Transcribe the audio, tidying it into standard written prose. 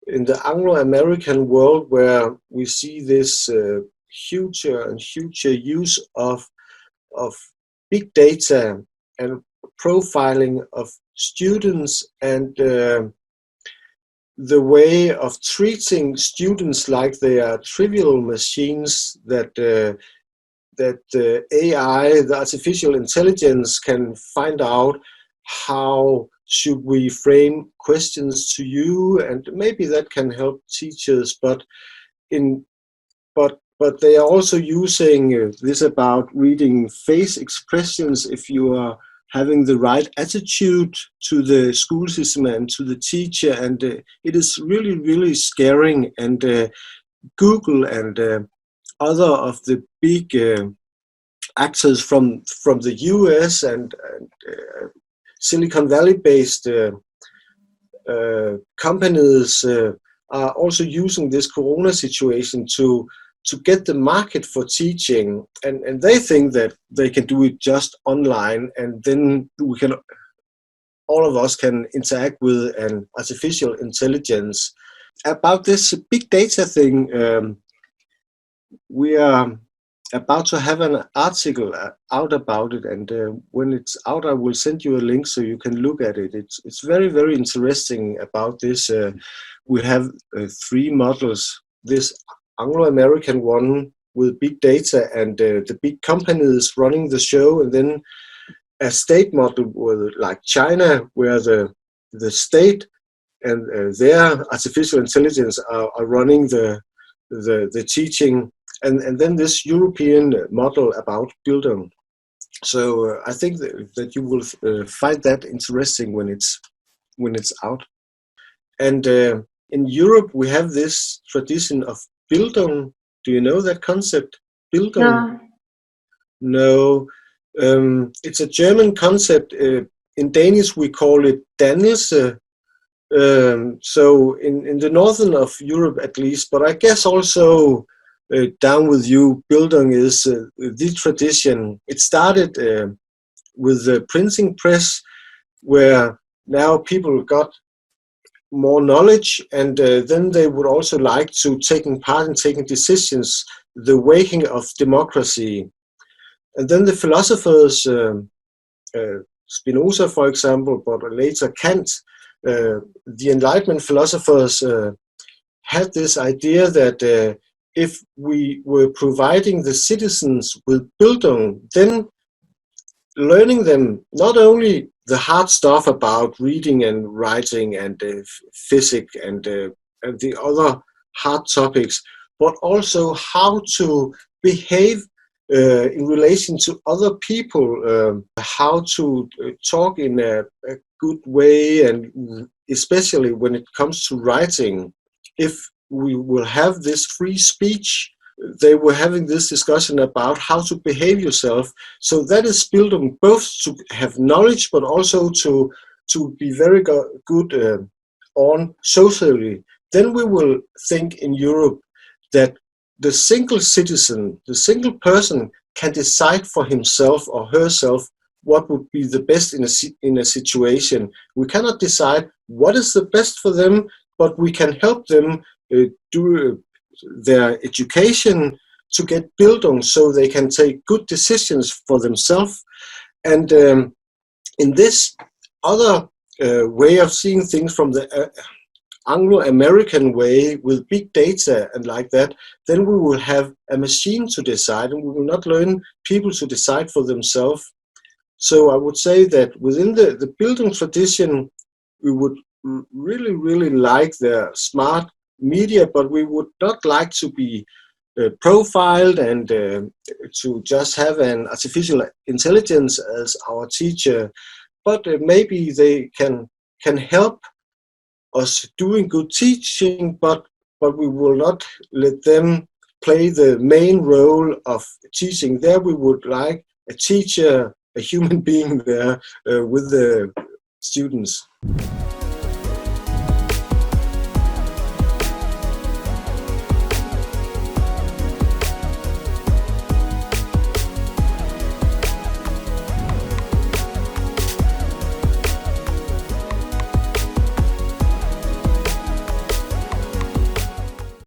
in the Anglo-American world, where we see this huger and huger use of big data and profiling of students, and the way of treating students like they are trivial machines, that AI, the artificial intelligence, can find out how should we frame questions to you, and maybe that can help teachers. But they are also using this about reading face expressions, if you are having the right attitude to the school system and to the teacher, and it is really, really scaring. And Google and other of the big actors from the US and Silicon Valley-based companies are also using this Corona situation to get the market for teaching, and they think that they can do it just online, and then all of us can interact with an artificial intelligence. About this big data thing, we are about to have an article out about it, and when it's out, I will send you a link so you can look at it. It's very, very interesting about this. We have 3 models. This Anglo-American one with big data and the big companies running the show, and then a state model with, like China, where the state and their artificial intelligence are running the teaching, and then this European model about Bildung. So I think that you will find that interesting when it's out. And in Europe, we have this tradition of Bildung. Do you know that concept? Bildung? No. It's a German concept. In Danish, we call it dannelse. So in the northern of Europe, at least, but I guess also down with you, Bildung is the tradition. It started with the printing press, where now people got more knowledge, and then they would also like to taking part in taking decisions, the waking of democracy. And then the philosophers, Spinoza, for example, but later Kant, the Enlightenment philosophers had this idea that if we were providing the citizens with Bildung, then learning them not only the hard stuff about reading and writing and physics and the other hard topics, but also how to behave in relation to other people, how to talk in a good way, and especially when it comes to writing. If we will have this free speech, they were having this discussion about how to behave yourself. So that is Bildung, both to have knowledge, but also to be very good on socially. Then we will think in Europe that the single citizen, the single person, can decide for himself or herself what would be the best in a situation. We cannot decide what is the best for them, but we can help them do their education to get Bildung, so they can take good decisions for themselves. And in this other way of seeing things from the Anglo-American way with big data and like that, then we will have a machine to decide, and we will not learn people to decide for themselves. So I would say that within the Bildung tradition, we would really, really like the smart media, but we would not like to be profiled and to just have an artificial intelligence as our teacher. But maybe they can help us doing good teaching, but we will not let them play the main role of teaching. There we would like a teacher, a human being there with the students.